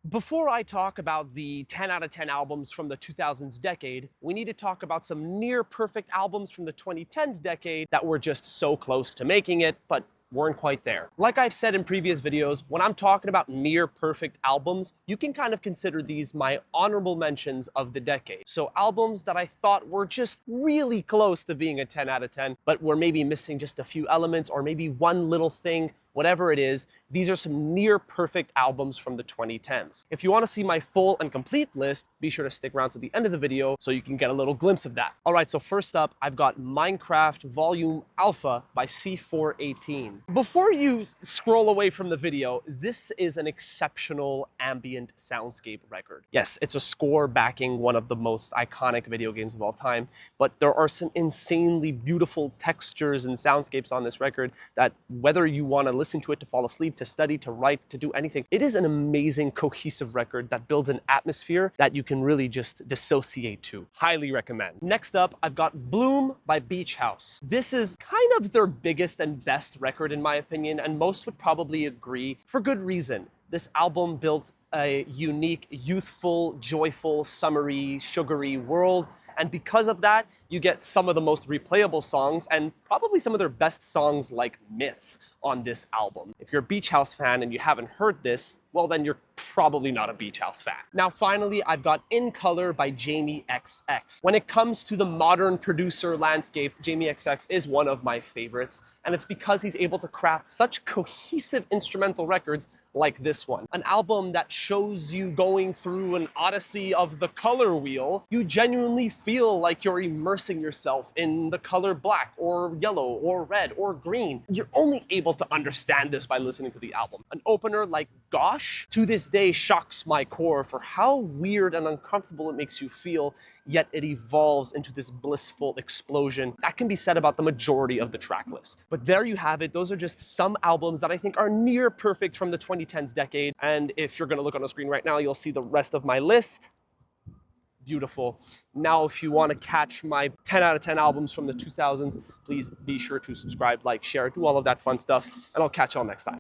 Before I talk about the 10 out of 10 albums from the 2000s decade, we need to talk about some near perfect albums from the 2010s decade that were just so close to making it, but weren't quite there. Like I've said in previous videos, when I'm talking about near perfect albums, you can kind of consider these my honorable mentions of the decade. So albums that I thought were just really close to being a 10 out of 10, but were maybe missing just a few elements or maybe one little thing. Whatever it is, these are some near perfect albums from the 2010s. If you want to see my full and complete list, be sure to stick around to the end of the video so you can get a little glimpse of that. All right, so first up, I've got Minecraft Volume Alpha by C418. Before you scroll away from the video, this is an exceptional ambient soundscape record. Yes, it's a score backing one of the most iconic video games of all time, but there are some insanely beautiful textures and soundscapes on this record that whether you want to listen to it to fall asleep, to study, to write, to do anything. It is an amazing, cohesive record that builds an atmosphere that you can really just dissociate to. Highly recommend. Next up, I've got Bloom by Beach House. This is kind of their biggest and best record in my opinion, and most would probably agree for good reason. This album built a unique, youthful, joyful, summery, sugary world. And because of that, you get some of the most replayable songs and probably some of their best songs like Myth on this album. If you're a Beach House fan and you haven't heard this, well then you're probably not a Beach House fan. Now finally, I've got In Color by Jamie XX. When it comes to the modern producer landscape, Jamie XX is one of my favorites, and it's because he's able to craft such cohesive instrumental records like this one. An album that shows you going through an odyssey of the color wheel. You genuinely feel like you're immersing yourself in the color black or yellow or red or green. You're only able to understand this by listening to the album. An opener like Gosh to this day shocks my core for how weird and uncomfortable it makes you feel, yet it evolves into this blissful explosion. That can be said about the majority of the track list. But there you have it. Those are just some albums that I think are near perfect from the 2010s decade. And if you're gonna look on the screen right now, you'll see the rest of my list. Beautiful. Now, if you want to catch my 10 out of 10 albums from the 2000s, please be sure to subscribe, like, share, do all of that fun stuff, and I'll catch y'all next time.